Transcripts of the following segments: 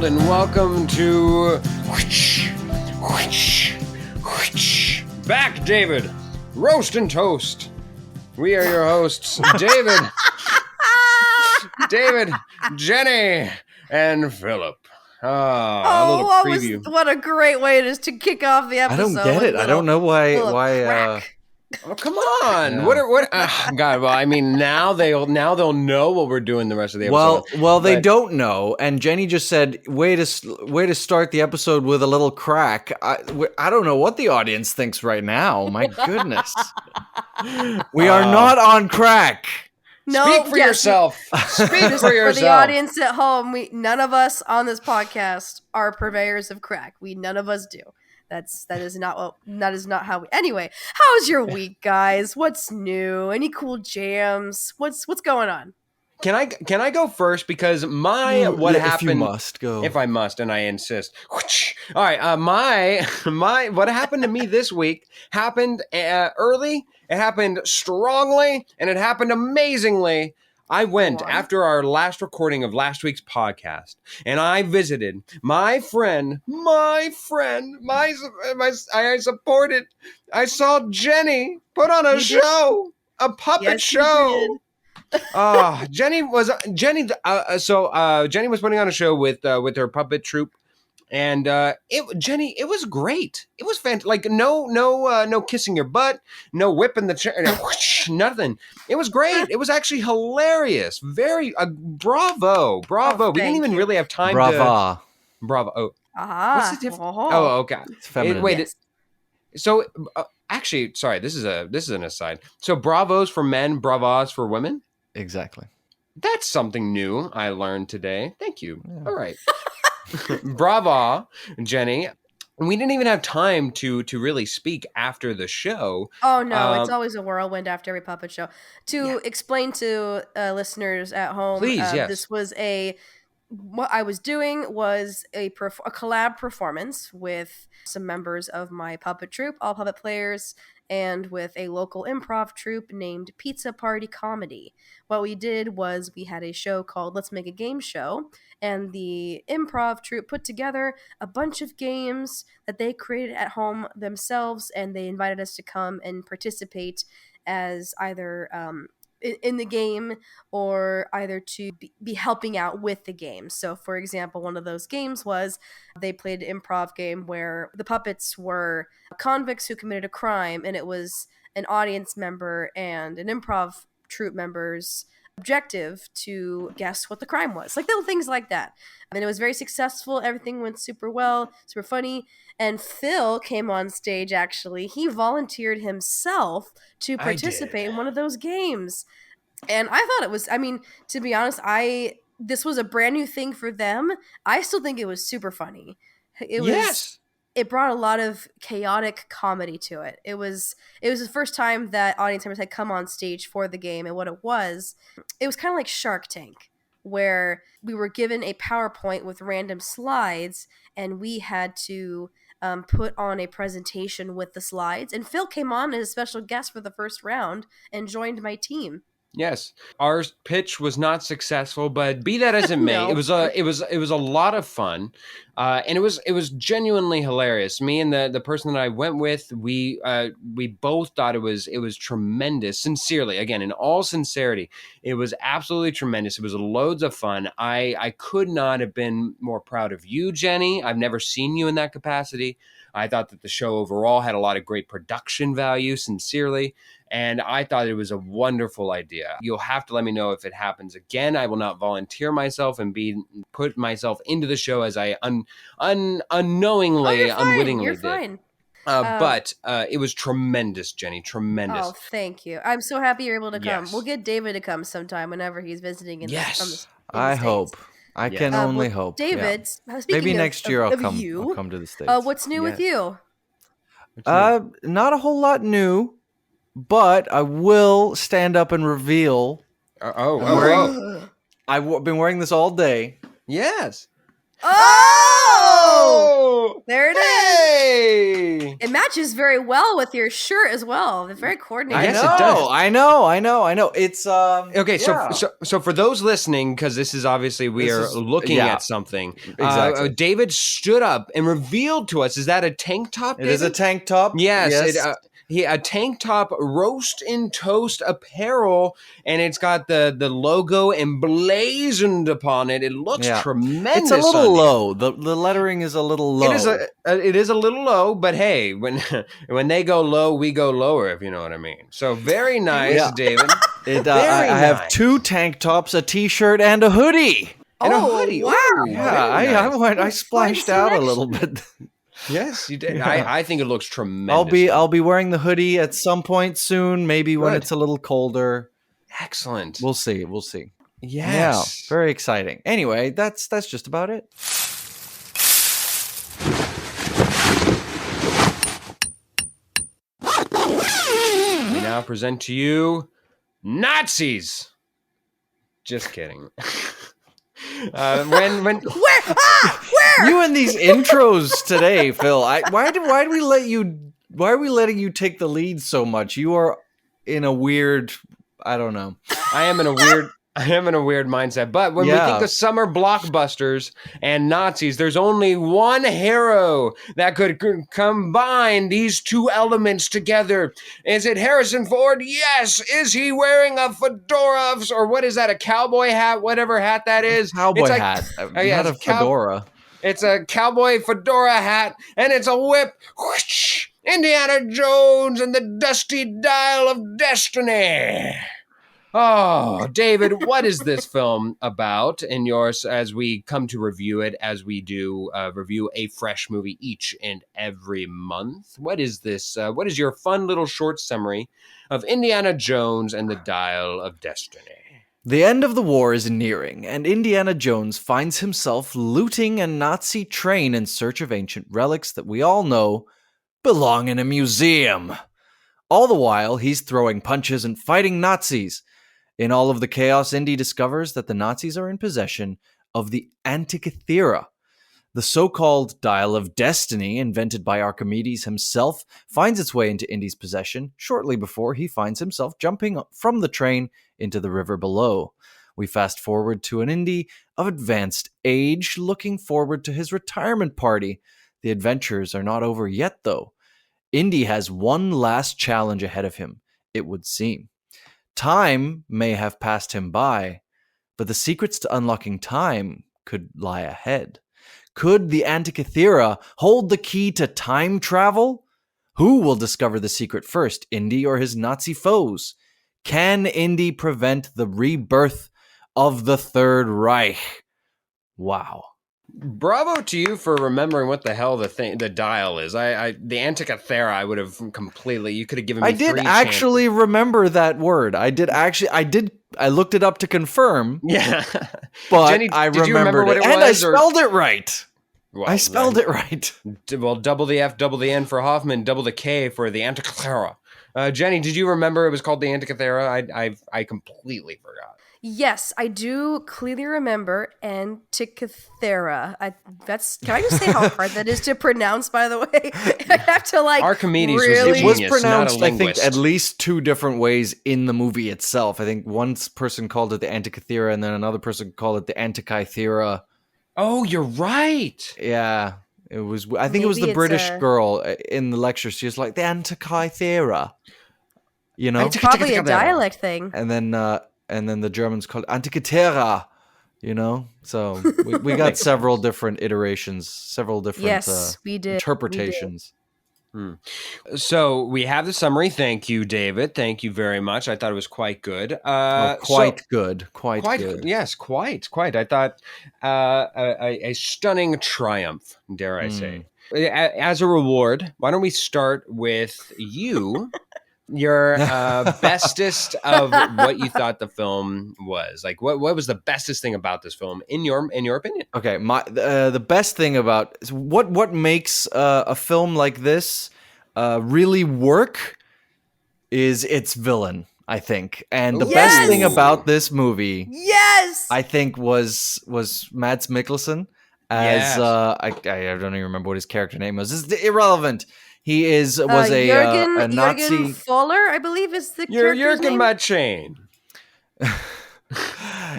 and welcome to Back David, Roast and Toast. We are your hosts, David, Jenny, and Philip. A little preview. What a great way it is to kick off the episode. I don't get it. I don't know why. Oh, come on! Yeah. What? God! Well, I mean, now they'll know what we're doing the rest of the episode. Well, they don't know. And Jenny just said, "Way to start the episode with a little crack." I don't know what the audience thinks right now. My goodness, we are not on crack. No, speak for yourself. Speak for yourself. For the audience at home, none of us on this podcast are purveyors of crack. None of us do. That is not how we. Anyway, how's your week, guys? What's new? Any cool jams? What's going on? Can I go first because happened? If you must go. If I must, and I insist. All right. My what happened to me this week happened early. It happened strongly, and it happened amazingly. I went after our last recording of last week's podcast, and I visited my friend. I supported. I saw Jenny put on a show, a puppet show. Jenny was putting on a show with her puppet troupe. And it was great. It was fantastic. Like no kissing your butt, no whipping the chair, nothing. It was great. It was actually hilarious. Very bravo. We didn't even really have time to bravo. Oh, what's the difference? Oh, okay. It's feminine. Wait. So actually, sorry. This is an aside. So bravos for men, bravas for women. Exactly. That's something new I learned today. Thank you. Yeah. All right. Bravo, Jenny. We didn't even have time to really speak after the show. Oh, no. It's always a whirlwind after every puppet show. To explain to listeners at home, please, yes. This was what I was doing was a collab performance with some members of my puppet troupe, all puppet players, and with a local improv troupe named Pizza Party Comedy. What we did was we had a show called Let's Make a Game Show, and the improv troupe put together a bunch of games that they created at home themselves, and they invited us to come and participate as either in the game or either to be helping out with the game. So, for example, one of those games was they played an improv game where the puppets were convicts who committed a crime, and it was an audience member and an improv troupe member's objective to guess what the crime was. Like little things like that. And it was very successful. Everything went super well, super funny. And Phil came on stage, actually. He volunteered himself to participate in one of those games. And I thought it was, to be honest, this was a brand new thing for them. I still think it was super funny. It brought a lot of chaotic comedy to it. It was the first time that audience members had come on stage for the game, and what it was kind of like Shark Tank, where we were given a PowerPoint with random slides, and we had to put on a presentation with the slides. And Phil came on as a special guest for the first round and joined my team. Yes, our pitch was not successful, but be that as it may, no. It was a lot of fun, and it was genuinely hilarious. Me and the person that I went with, we both thought it was tremendous. Sincerely, again, in all sincerity, it was absolutely tremendous. It was loads of fun. I could not have been more proud of you, Jenny. I've never seen you in that capacity. I thought that the show overall had a lot of great production value, sincerely. And I thought it was a wonderful idea. You'll have to let me know if it happens again. I will not volunteer myself and put myself into the show as I unknowingly, unwittingly You're did. Fine. But it was tremendous, Jenny. Tremendous. Oh, thank you. I'm so happy you're able to come. Yes. We'll get David to come sometime whenever he's visiting. I hope. I can only hope. David, maybe next year I'll come to the States. What's new with you? Not a whole lot new. But I will stand up and reveal. I've been wearing this all day. Yes. Oh! Oh, there it is. hey! It matches very well with your shirt as well. They're very coordinated. Yes, it does. I know. It's Okay, yeah. so for those listening, because this is obviously we This are is- looking yeah. at something. Exactly. David stood up and revealed to us: is that a tank top? It is a tank top. Yes. A tank top, roast in toast apparel, and it's got the logo emblazoned upon it. It looks tremendous. It's a little on you. low. The lettering is a little low. It is a little low, but hey, when they go low, we go lower, if you know what I mean. So very nice, Yeah. David. I have 2 tank tops, a t-shirt, and a hoodie. And a hoodie. Wow. Ooh, Yeah, very nice. I splashed out a little bit. Yes, you did. Yeah. I think it looks tremendous. I'll be wearing the hoodie at some point soon, maybe when Good. it's a little colder. Excellent. We'll see. Yes. Yeah, very exciting. Anyway, that's just about it. We now present to you Nazis. Just kidding. When Where? Where? You and these intros today, Phil. Why are we letting you take the lead so much? You are in a weird, I don't know. I am in a weird mindset. But when we think of summer blockbusters and Nazis, there's only one hero that could combine these two elements together. Is it Harrison Ford? Yes. Is he wearing a fedora or what is that? A cowboy hat? Whatever hat that is. Cowboy hat, not a fedora. It's a cowboy fedora hat, and it's a whip. Whoosh! Indiana Jones and the Dusty Dial of Destiny. Oh, David, what is this film about? And yours, as we come to review it, as we do review a fresh movie each and every month. What is this? What is your fun little short summary of Indiana Jones and the Dial of Destiny? The end of the war is nearing, and Indiana Jones finds himself looting a Nazi train in search of ancient relics that we all know belong in a museum. All the while, he's throwing punches and fighting Nazis. In all of the chaos, Indy discovers that the Nazis are in possession of the Antikythera. The so-called Dial of Destiny, invented by Archimedes himself, finds its way into Indy's possession shortly before he finds himself jumping from the train into the river below. We fast forward to an Indy of advanced age, looking forward to his retirement party. The adventures are not over yet, though. Indy has one last challenge ahead of him, it would seem. Time may have passed him by, but the secrets to unlocking time could lie ahead. Could the Antikythera hold the key to time travel? Who will discover the secret first, Indy or his Nazi foes? Can Indy prevent the rebirth of the Third Reich? Wow. Bravo to you for remembering what the hell the dial is. The Antikythera, I would have completely. You could have given me. I did actually remember that word. I looked it up to confirm. Yeah, but Jenny, I did you remember remembered what it, it and was, I spelled it right. Well, I spelled it right. Well, double the F, double the N for Hoffman, double the K for the Antikythera. Jenny, did you remember it was called the Antikythera? I completely forgot. Yes, I do clearly remember Antikythera. Can I just say how hard that is to pronounce, by the way? I have to Archimedes really... was a genius, it was pronounced, not a I think, linguist. at least 2 different ways in the movie itself. I think one person called it the Antikythera, and then another person called it the Antikythera. Oh, you're right. Yeah, it was. I think it was Maybe the it's British girl in the lecture. She was like the Antikythera. You know, It's probably a dialect thing. and then the Germans called it Antikythera. You know, so we got several different iterations, several different we did. interpretations. So we have the summary. Thank you, David. Thank you very much. I thought it was quite good. Quite good. Yes, quite. I thought a stunning triumph, dare I say. As a reward, why don't we start with you? Your bestest of what you thought the film was. Like, what was the bestest thing about this film in your opinion? Okay, the best thing about what makes a film like this really work is its villain, I think. And the best thing about this movie, yes, I think was Mads Mikkelsen as Yes. I don't even remember what his character name was. It's irrelevant. He was a Jürgen Nazi. Foller, I believe, is the You're character's yerking name. my chain.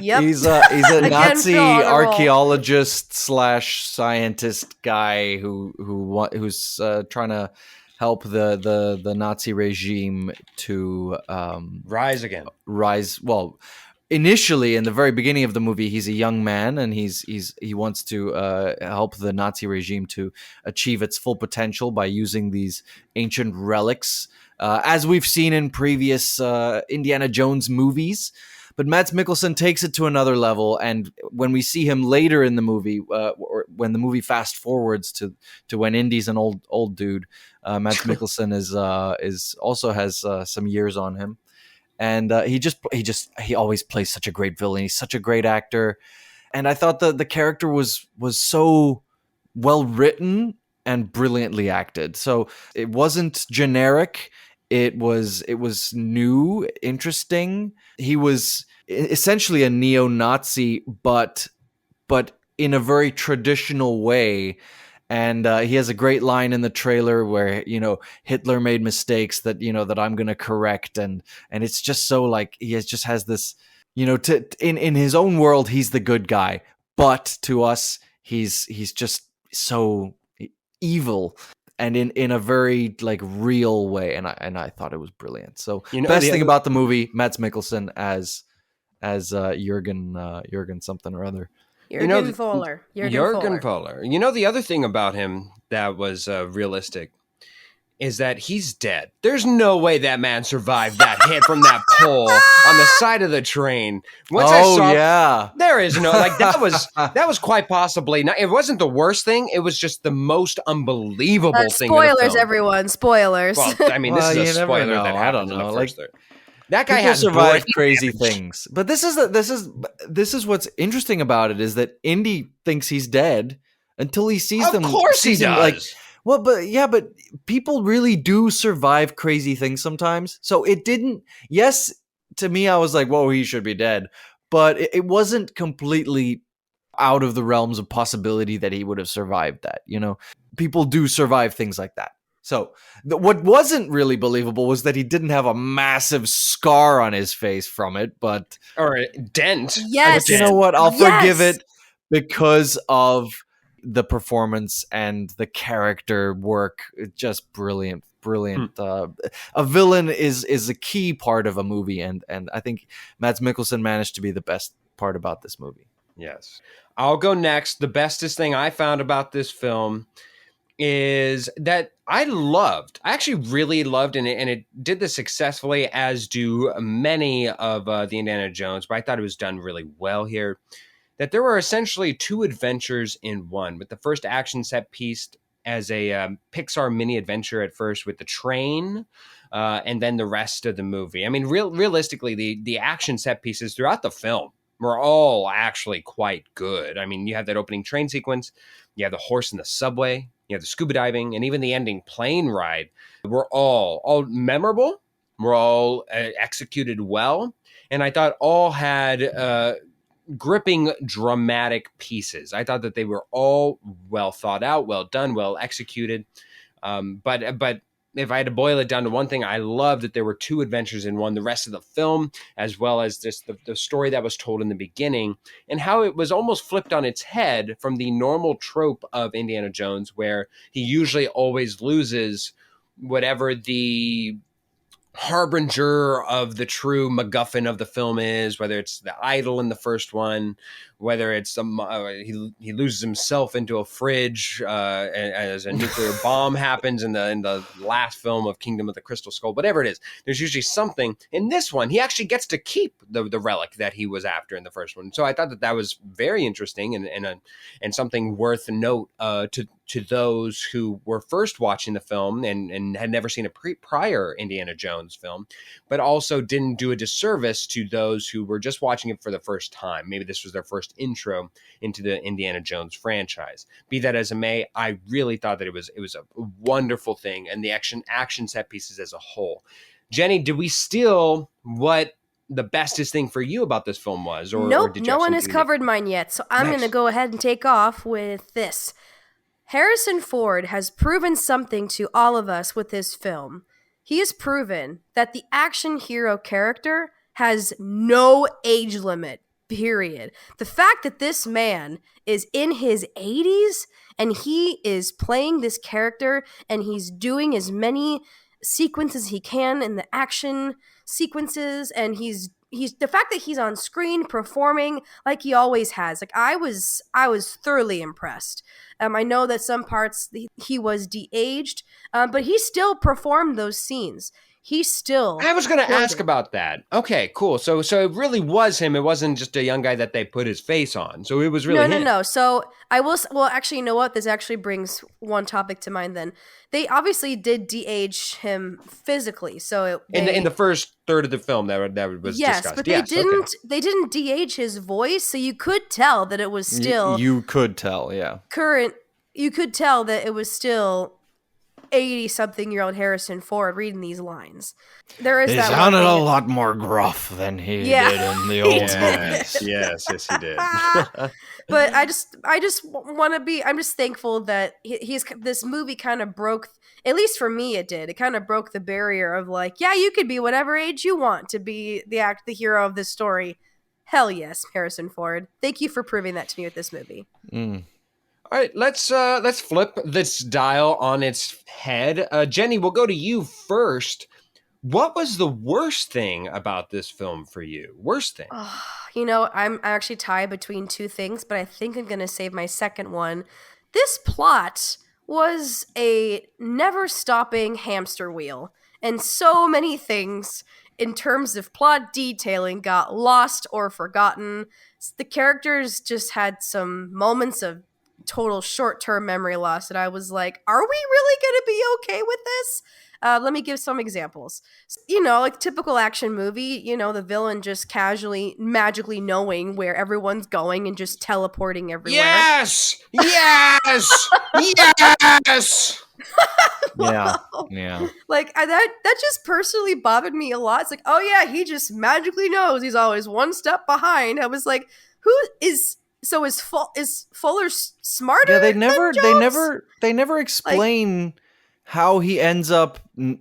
Yep. He's a Again, Phil Nazi on a roll. archaeologist slash scientist guy who's trying to help the Nazi regime to Rise again. rise. Well, initially in the very beginning of the movie, he's a young man and he wants to help the Nazi regime to achieve its full potential by using these ancient relics, as we've seen in previous Indiana Jones movies. But Mads Mikkelsen takes it to another level, and when we see him later in the movie, or when the movie fast forwards to when Indy's an old dude, Mads Mikkelsen is also has some years on him, and he always plays such a great villain. He's such a great actor, and I thought the character was so well written and brilliantly acted. So it wasn't generic. It was new, interesting. He was essentially a neo-Nazi, but in a very traditional way. And he has a great line in the trailer where Hitler made mistakes that I'm going to correct, and it's just so like just has this in his own world he's the good guy, but to us he's just so evil, and in a very like real way, and I thought it was brilliant. So best thing about the movie, Mads Mikkelsen as Jürgen something or other. Jürgen Foller. Jürgen Foller. The other thing about him that was realistic is that he's dead. There's no way that man survived that hit from that pole on the side of the train. Yeah. There is no that was quite possibly not. It wasn't the worst thing. It was just the most unbelievable thing. Spoilers, everyone. Spoilers. Well, I mean, this is a spoiler that happens in the first third. That guy has survived crazy things, but this is what's interesting about it, is that Indy thinks he's dead until he sees them. Of course he does. But people really do survive crazy things sometimes. So it didn't. Yes, to me, I was like, "Whoa, he should be dead," but it wasn't completely out of the realms of possibility that he would have survived that. People do survive things like that. So what wasn't really believable was that he didn't have a massive scar on his face from it, or a dent. Yes. But you know what? I'll forgive it because of the performance and the character work. Just brilliant. A villain is a key part of a movie, and I think Mads Mikkelsen managed to be the best part about this movie. Yes. I'll go next. The bestest thing I found about this film is that I actually really loved, and it did this successfully, as do many of the Indiana Jones, but I thought it was done really well here, that there were essentially two adventures in one, with the first action set piece as a Pixar mini adventure at first with the train, and then the rest of the movie. I mean, realistically, the action set pieces throughout the film were all actually quite good. I mean, you have that opening train sequence, you have the horse in the subway, you have the scuba diving, and even the ending plane ride were all memorable, were all executed well, and I thought all had gripping, dramatic pieces. I thought that they were all well thought out, well done, well executed. But if I had to boil it down to one thing, I love that there were two adventures in one, the rest of the film, as well as just the story that was told in the beginning, and how it was almost flipped on its head from the normal trope of Indiana Jones, where he usually always loses whatever the harbinger of the true MacGuffin of the film is, whether it's the idol in the first one, whether it's he loses himself into a fridge as a nuclear bomb happens in the last film of Kingdom of the Crystal Skull, whatever it is. There's usually something. In this one, he actually gets to keep the relic that he was after in the first one. So I thought that was very interesting and something worth note to those who were first watching the film and had never seen a prior Indiana Jones film, but also didn't do a disservice to those who were just watching it for the first time. Maybe this was their first intro into the Indiana Jones franchise. Be that as it may, I really thought that it was a wonderful thing, and the action set pieces as a whole. Jenny, did we steal what the bestest thing for you about this film was, or Nope, did you no have one something has unique? covered mine yet, so I'm Nice. going to go ahead and take off with this. Harrison Ford has proven something to all of us with this film. He has proven that the action hero character has no age limit, period. The fact that this man is in his 80s and he is playing this character and he's doing as many sequences as he can in the action sequences, and he's the fact that he's on screen performing like he always has. Like I was thoroughly impressed. I know that some parts he was de-aged, but he still performed those scenes. He still. I was going to killed ask it. about that. Okay, cool. So it really was him. It wasn't just a young guy that they put his face on. So it was really him. No. So I will. Well, actually, you know what? This actually brings one topic to mind. Then they obviously did de-age him physically. So In the first third of the film that was yes, discussed. but they Yes, didn't. okay. They didn't de-age his voice, so you could tell that it was still You could tell, yeah. current. You could tell that it was still 80-something-year-old Harrison Ford reading these lines. There is He that sounded one a thing. lot more gruff than he Yeah. did in the old Yes, movies. yes, he did. But I just want to be. I'm just thankful that he's this movie kind of broke. At least for me, it did. It kind of broke the barrier of like, yeah, you could be whatever age you want to be the hero of this story. Hell yes, Harrison Ford. Thank you for proving that to me with this movie. Mm. All right, let's flip this dial on its head. Jenny, we'll go to you first. What was the worst thing about this film for you? Worst thing? You know, I'm actually tied between two things, but I think I'm going to save my second one. This plot was a never-stopping hamster wheel, and so many things in terms of plot detailing got lost or forgotten. The characters just had some moments of total short-term memory loss, and I was like, are we really going to be okay with this? Let me give some examples. You know, like typical action movie, you know, the villain just casually, magically knowing where everyone's going and just teleporting everywhere. Yes! Yes! Yes! Yeah. Like that just personally bothered me a lot. It's like, oh yeah, he just magically knows he's always one step behind. I was like, who is Fuller smarter? Yeah, they never explain how he ends up And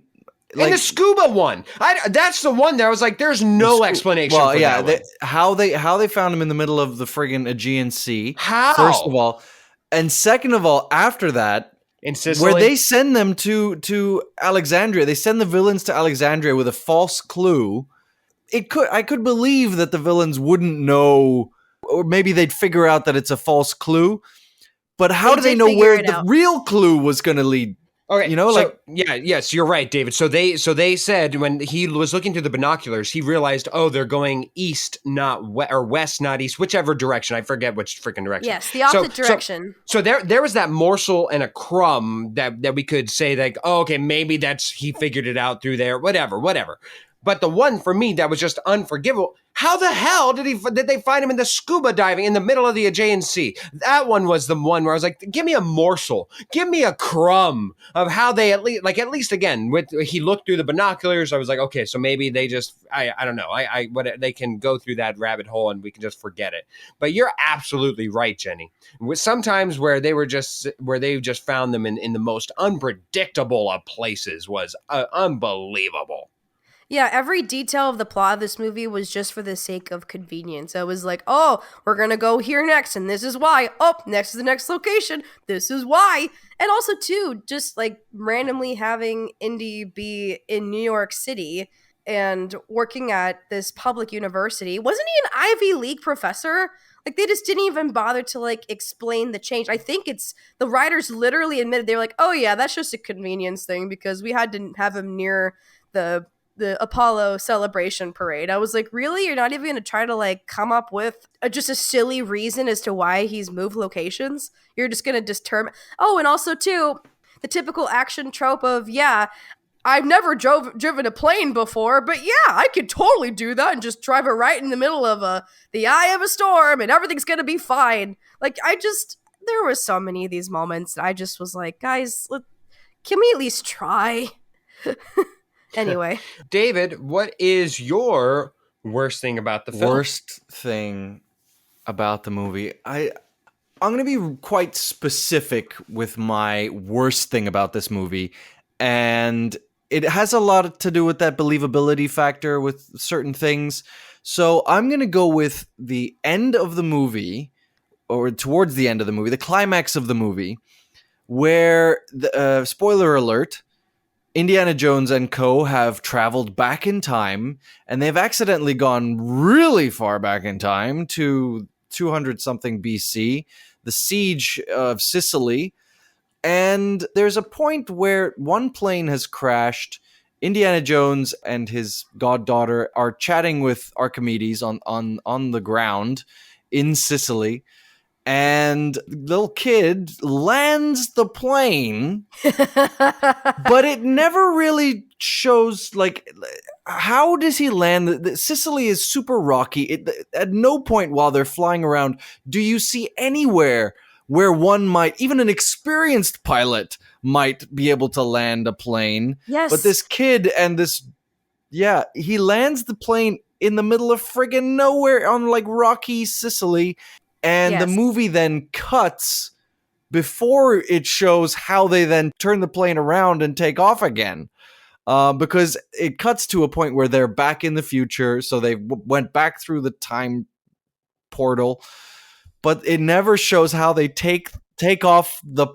the scuba one. That's the one that I was like, there's no explanation for that one. How they found him in the middle of the friggin' Aegean Sea. How? First of all. And second of all, after that, in Sicily? where they send them to Alexandria, they send the villains to Alexandria with a false clue. I could believe that the villains wouldn't know, or maybe they'd figure out that it's a false clue. But how do they know where the real clue was going to lead? Okay, you know, yes, you're right, David. So they said when he was looking through the binoculars, he realized, oh, they're going east, not west, not east, whichever direction. I forget which freaking direction. Yes, the opposite direction. So there was that morsel and a crumb that we could say like, oh, okay, maybe he figured it out through there, whatever. But the one for me that was just unforgivable. How the hell did they find him in the scuba diving in the middle of the Aegean Sea? That one was the one where I was like, give me a morsel, give me a crumb of how they at least again he looked through the binoculars. I was like, okay, so maybe they just I don't know they can go through that rabbit hole and we can just forget it. But you're absolutely right, Jenny. Sometimes where they just found them in the most unpredictable of places was unbelievable. Yeah, every detail of the plot of this movie was just for the sake of convenience. I was like, oh, we're going to go here next, and this is why. Oh, next is the next location. This is why. And also, too, just like randomly having Indy be in New York City and working at this public university. Wasn't he an Ivy League professor? Like, they just didn't even bother to, like, explain the change. I think the writers literally admitted, they were like, oh, yeah, that's just a convenience thing because we had to have him near the Apollo celebration parade. I was like, really? You're not even going to try to like come up with just a silly reason as to why he's moved locations? You're just going to determine. Oh, and also too, the typical action trope of, yeah, I've never driven a plane before, but yeah, I could totally do that and just drive it right in the middle of the eye of a storm and everything's going to be fine. Like there were so many of these moments. I just was like, guys, can we at least try? Anyway. David, what is your Worst thing about the film. Worst thing about the movie. I'm going to be quite specific with my worst thing about this movie. And it has a lot to do with that believability factor with certain things. So I'm going to go with the end of the movie, or towards the end of the movie, the climax of the movie, where, spoiler alert, Indiana Jones and co. have traveled back in time, and they've accidentally gone really far back in time to 200-something BC, the siege of Sicily. And there's a point where one plane has crashed. Indiana Jones and his goddaughter are chatting with Archimedes on the ground in Sicily. And the little kid lands the plane, but it never really shows, like, how does he land? Sicily is super rocky. At no point while they're flying around do you see anywhere where one might, even an experienced pilot, might be able to land a plane. Yes. But this kid and he lands the plane in the middle of friggin' nowhere on, like, rocky Sicily. And the movie then cuts before it shows how they then turn the plane around and take off again. Because it cuts to a point where they're back in the future, so they went back through the time portal. But it never shows how they take off the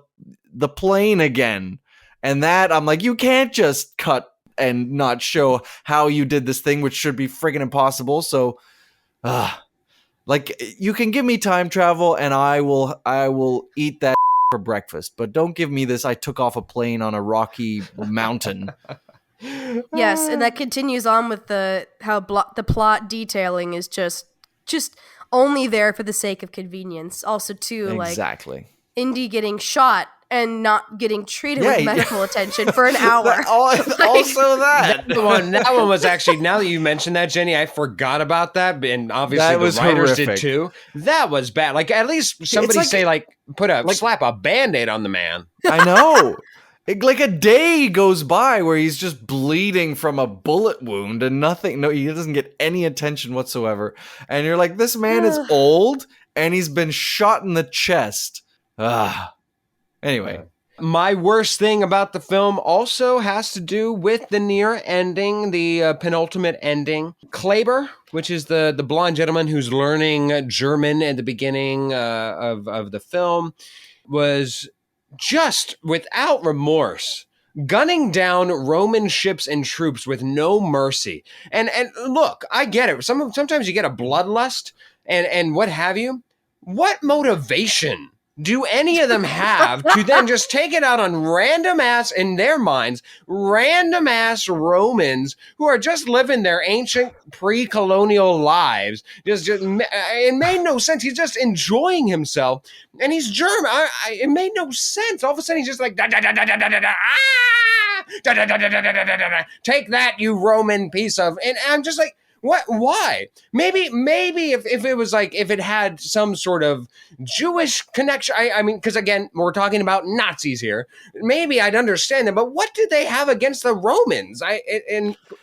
plane again. And that, I'm like, you can't just cut and not show how you did this thing, which should be friggin' impossible. So, like, you can give me time travel and I will eat that for breakfast, but don't give me this I took off a plane on a rocky mountain. Yes, and that continues on with the plot detailing is just only there for the sake of convenience. Also, too, Exactly. like Indy getting shot and not getting treated with medical attention for an hour. Also that. That one was actually, now that you mentioned that, Jenny, I forgot about that, and obviously the writers horrific. did too. That was bad. Like, at least somebody slap a Band-Aid on the man. I know. Like a day goes by where he's just bleeding from a bullet wound and nothing. No, he doesn't get any attention whatsoever. And you're like, this man is old and he's been shot in the chest. Anyway. My worst thing about the film also has to do with the near ending, the penultimate ending. Kleber, which is the blonde gentleman who's learning German at the beginning of the film, was just without remorse gunning down Roman ships and troops with no mercy. And look, I get it. Sometimes you get a bloodlust and what have you. What motivation do any of them have to then just take it out on random ass, in their minds, random ass Romans who are just living their ancient pre-colonial lives? It made no sense. He's just enjoying himself, and he's German. It made no sense. All of a sudden, he's just like, take that, you Roman piece of, and I'm just like, what? Why? Maybe if it was like, if it had some sort of Jewish connection, I mean, because again, we're talking about Nazis here. Maybe I'd understand them, but what did they have against the Romans?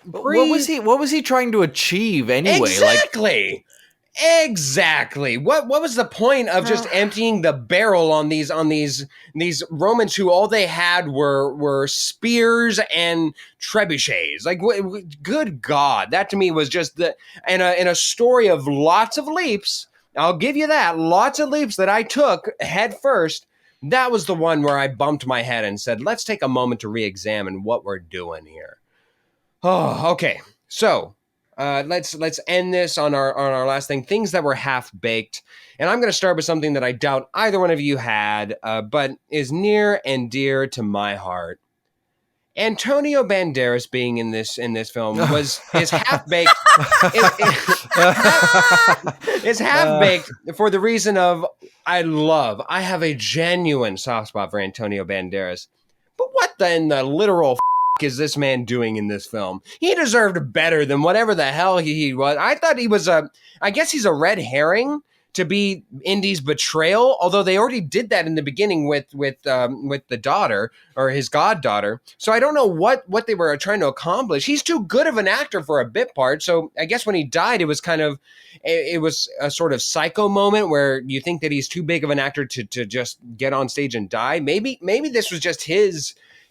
What was he trying to achieve anyway? Exactly. Exactly. What was the point of just emptying the barrel on these Romans who all they had were spears and trebuchets? Like, good God, that to me was just in a story of lots of leaps. I'll give you that, lots of leaps that I took head first. That was the one where I bumped my head and said, let's take a moment to re-examine what we're doing here. Oh, okay. So let's end this on our last thing. Things that were half baked, and I'm going to start with something that I doubt either one of you had, but is near and dear to my heart. Antonio Banderas being in this film is half baked. It's half baked for the reason of I have a genuine soft spot for Antonio Banderas, but what in the literal is this man doing in this film? He deserved better than whatever the hell he was. I thought he was I guess he's a red herring to be Indy's betrayal, although they already did that in the beginning with the daughter or his goddaughter. So I don't know what they were trying to accomplish. He's too good of an actor for a bit part. So I guess when he died, it was it was a sort of psycho moment where you think that he's too big of an actor to just get on stage and die. Maybe this was just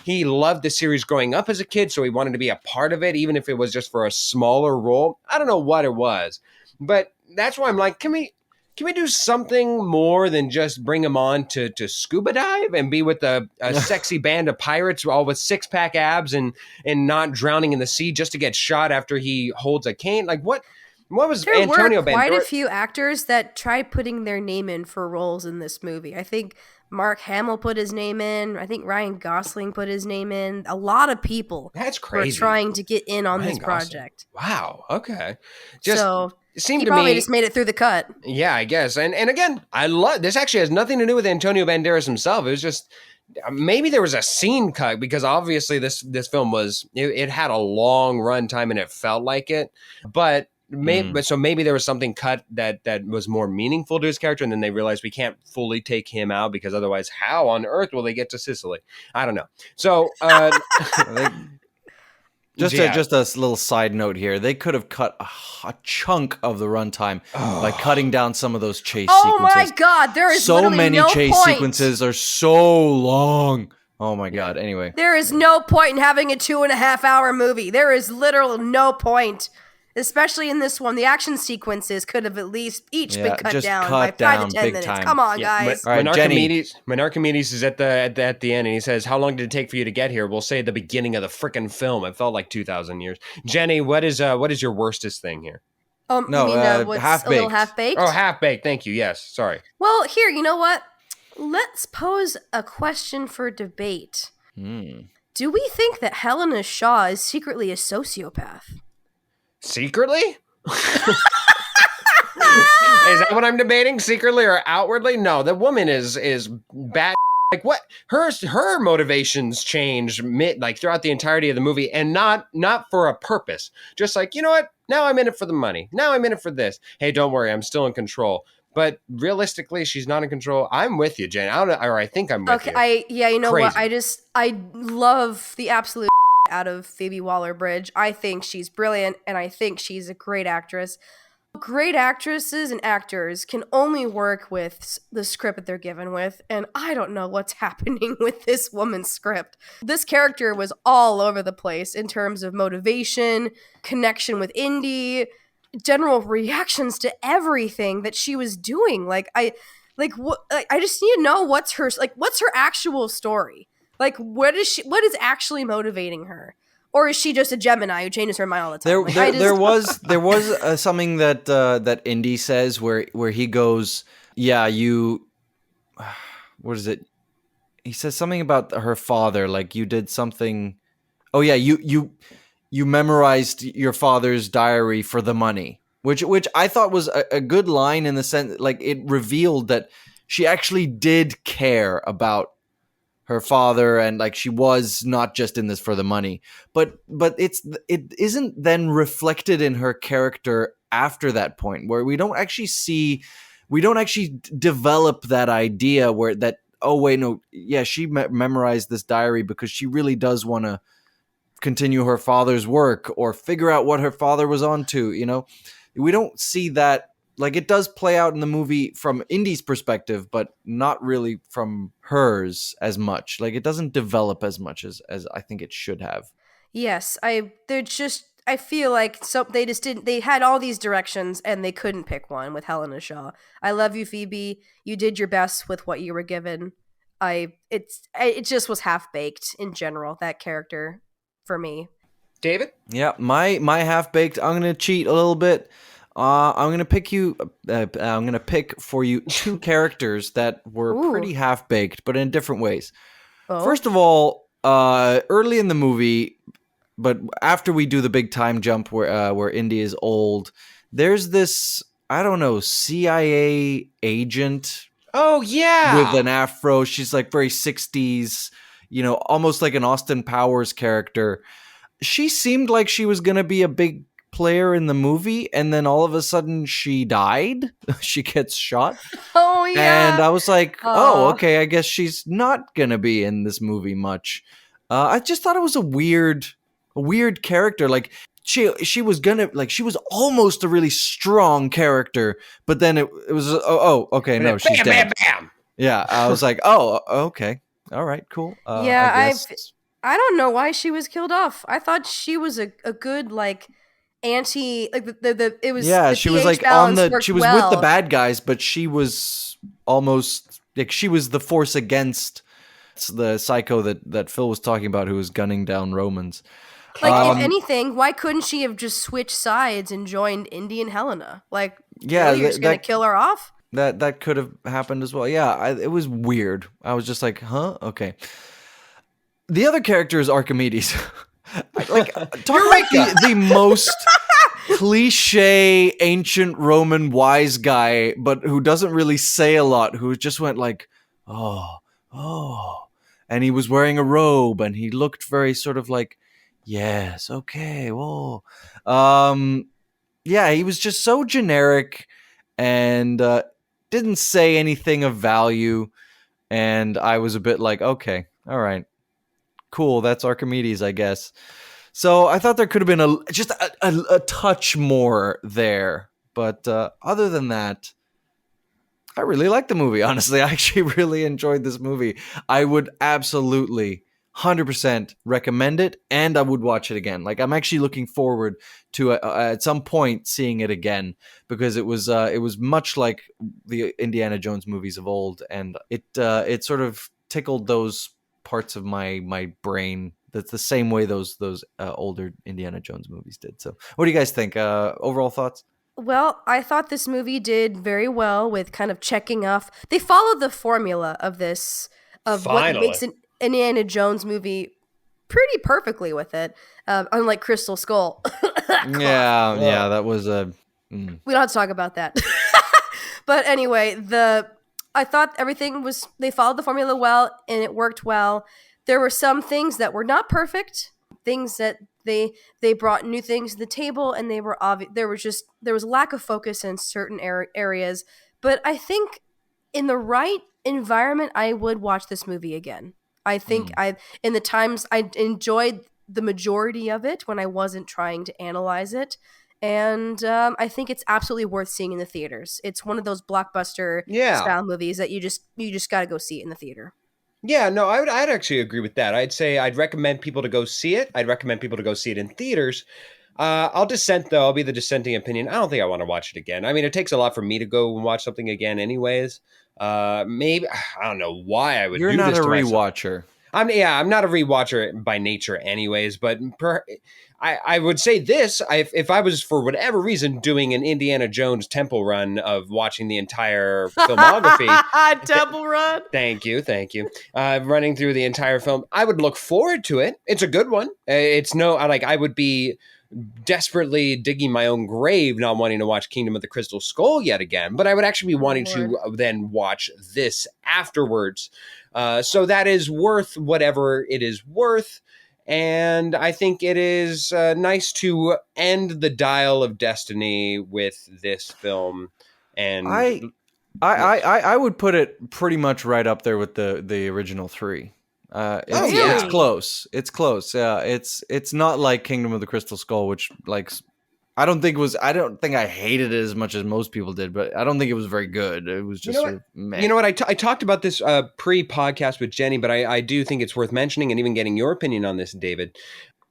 he loved the series growing up as a kid, so he wanted to be a part of it, even if it was just for a smaller role. I don't know what it was, but that's why I'm like, can we do something more than just bring him on to scuba dive and be with a sexy band of pirates all with six-pack abs and not drowning in the sea just to get shot after he holds a cane? Like, what was There Antonio were quite Banderas? a few actors that tried putting their name in for roles in this movie. I think Mark Hamill put his name in. I think Ryan Gosling put his name in. A lot of people That's crazy. were trying to get in on Ryan this Gosling. project. Wow. Okay. So It seemed he to probably me, just made it through the cut. yeah, I guess. And again, I love this. Actually has nothing to do with Antonio Banderas himself. It was just maybe there was a scene cut because obviously this film it had a long run time and it felt like it, but maybe there was something cut that was more meaningful to his character, and then they realized we can't fully take him out because otherwise how on earth will they get to Sicily? I don't know. So Just yeah. just a little side note here. They could have cut a chunk of the runtime by cutting down some of those chase sequences. Oh my god, there is so literally many no chase point. sequences are so long. Oh my god. Anyway, There is no point in having a 2.5 hour movie. There is literally no point. Especially in this one, the action sequences could have at least each been cut just down cut by 5 down to 10 big minutes. time. Come on, Yeah, guys. All right, when Jenny. Archimedes is at the end and he says, "How long did it take for you to get here?" We'll say at the beginning of the frickin' film. It felt like 2,000 years. Jenny, what is your worstest thing here? No, you mean what's a little Half-Baked. half-baked? Oh, Half-Baked. Thank you. Yes, sorry. Well, here, you know what? Let's pose a question for debate. Do we think that Helena Shaw is secretly a sociopath? Secretly? Is that what I'm debating? Secretly or outwardly? No, the woman is bad. Like what? Her motivations change throughout the entirety of the movie, and not for a purpose. Just like, you know what? Now I'm in it for the money. Now I'm in it for this. Hey, don't worry, I'm still in control. But realistically, she's not in control. I'm with you, Jane. I think I'm with you. You know Crazy. what? I love the absolute out of Phoebe Waller-Bridge. I think she's brilliant, and I think she's a great actress. Great actresses and actors can only work with the script that they're given with, and I don't know what's happening with this woman's script. This character was all over the place in terms of motivation, connection with Indy, general reactions to everything that she was doing. I just need to know what's her actual story. Like, what is actually motivating her? Or is she just a Gemini who changes her mind all the time? There was something that Indy says where he goes, yeah, you, what is it? He says something about her father, like you did something. Oh yeah, you memorized your father's diary for the money, which I thought was a good line in the sense, like it revealed that she actually did care about her father, and like she was not just in this for the money, but it isn't then reflected in her character after that point, where we don't actually develop that idea where that, oh wait, no, yeah, she memorized this diary because she really does want to continue her father's work or figure out what her father was onto. We don't see that. Like, it does play out in the movie from Indy's perspective, but not really from hers as much. Like, it doesn't develop as much as I think it should have. Yes, I feel like they had all these directions and they couldn't pick one with Helena Shaw. I love you, Phoebe. You did your best with what you were given. It just was half-baked in general, that character, for me. David? Yeah, my half-baked, I'm going to cheat a little bit. I'm gonna pick for you two characters that were pretty half-baked, but in different ways. Oh. First of all, early in the movie, but after we do the big time jump where Indy is old, there's this, I don't know, CIA agent. Oh yeah, with an afro. She's like very 60s, almost like an Austin Powers character. She seemed like she was gonna be a big player in the movie, and then all of a sudden she died. She gets shot. Oh And yeah. I was like, oh, Oh. okay, I guess she's not gonna be in this movie much. I just thought it was a weird character. Like she was gonna, like, she was almost a really strong character, but then it was okay, And no, then she's bam, dead. bam, bam. Yeah, I was like, oh, okay, all right, cool. I Yeah, guess. I don't know why she was killed off. I thought she was a good like anti like the it was Yeah, the she was pH like on balance the. worked She was with the well. bad guys, but she was almost like she was the force against the psycho that Phil was talking about, who was gunning down Romans. Like if Um, anything, why couldn't she have just switched sides and joined Indian Helena? Like yeah, really, you're just gonna kill her off? that could have happened as well. Yeah, it was weird. I was just like, huh, okay. The other character is Archimedes. Like, talk about the most cliche ancient Roman wise guy, but who doesn't really say a lot, who just went like, oh, and he was wearing a robe, and he looked very sort of like, yes, okay, whoa. Yeah, he was just so generic and didn't say anything of value, and I was a bit like, okay, all right, cool, that's Archimedes, I guess. So I thought there could have been just a touch more there. But other than that, I really liked the movie, honestly. I actually really enjoyed this movie. I would absolutely 100% recommend it, and I would watch it again. Like, I'm actually looking forward to at some point seeing it again, because it was much like the Indiana Jones movies of old, and it sort of tickled those parts of my brain. That's the same way those older Indiana Jones movies did. So, what do you guys think? Overall thoughts? Well, I thought this movie did very well with kind of checking off. They followed the formula of this of what Finally. makes an Indiana Jones movie pretty perfectly with it. Unlike Crystal Skull. Yeah, that was a. We don't have to talk about that. But anyway, I thought everything was they followed the formula well and it worked well. There were some things that were not perfect, things that they brought new things to the table, and they were obvious. There was lack of focus in certain areas, but I think in the right environment, I would watch this movie again. I think in the times I enjoyed the majority of it when I wasn't trying to analyze it. And I think it's absolutely worth seeing in the theaters. It's one of those blockbuster Yeah. style movies that you just got to go see it in the theater. Yeah, no, I'd actually agree with that. I'd say I'd recommend people to go see it. I'd recommend people to go see it in theaters. I'll dissent, though. I'll be the dissenting opinion. I don't think I want to watch it again. I mean, it takes a lot for me to go and watch something again, anyways. Maybe I don't know why I would You're do not this a to myself. rewatcher. I'm not a rewatcher by nature, anyways. But I would say this: if I was for whatever reason doing an Indiana Jones temple run of watching the entire filmography, Temple Run. thank you. Running through the entire film, I would look forward to it. It's a good one. It's no like I would be desperately digging my own grave, not wanting to watch Kingdom of the Crystal Skull yet again. But I would actually be wanting to then watch this afterwards. So that is worth whatever it is worth. And I think it is nice to end the Dial of Destiny with this film. And I would put it pretty much right up there with the original three. It's Really? close. It's close. Yeah, it's not like Kingdom of the Crystal Skull, which like I don't think I hated it as much as most people did, but I don't think it was very good. It was just meh. You know what? I talked about this pre-podcast with Jenny, but I do think it's worth mentioning and even getting your opinion on this, David.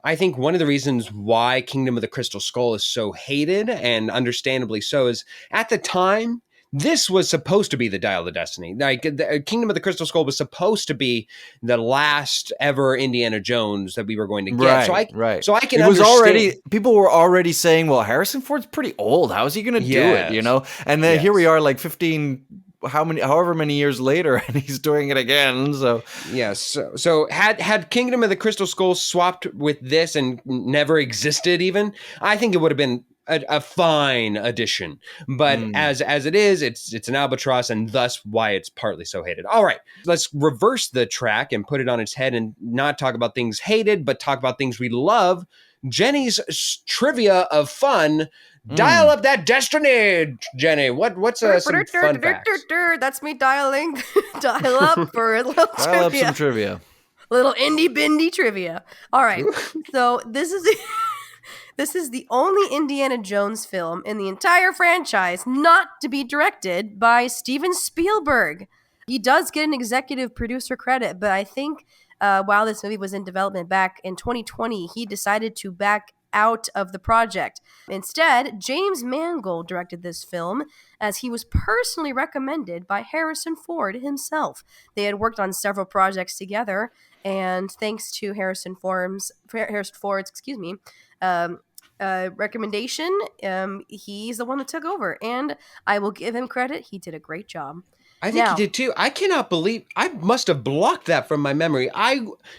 I think one of the reasons why Kingdom of the Crystal Skull is so hated, and understandably so, is at the time, this was supposed to be the Dial of Destiny. Like the Kingdom of the Crystal Skull was supposed to be the last ever Indiana Jones that we were going to get. Right. So I can it was understand. People were already saying, well, Harrison Ford's pretty old. How is he going to do it? You know? And then here we are like 15 however many years later, and he's doing it again. So yes, so had Kingdom of the Crystal Skull swapped with this and never existed, even, I think it would have been a fine addition. But as it is, it's an albatross, and thus why it's partly so hated. All right, let's reverse the track and put it on its head and not talk about things hated, but talk about things we love. Jenny's trivia of fun. Dial up that destiny, Jenny. What's some fun facts? That's me dialing. Dial up for a little trivia. Dial up some trivia. Little indie bindy trivia. All right. So this is the only Indiana Jones film in the entire franchise not to be directed by Steven Spielberg. He does get an executive producer credit, but I think while this movie was in development back in 2020, he decided to back out of the project. Instead, James Mangold directed this film as he was personally recommended by Harrison Ford himself. They had worked on several projects together, and thanks to Harrison Ford's recommendation, he's the one that took over, and I will give him credit. He did a great job. I think he did too. I cannot believe I must have blocked that from my memory.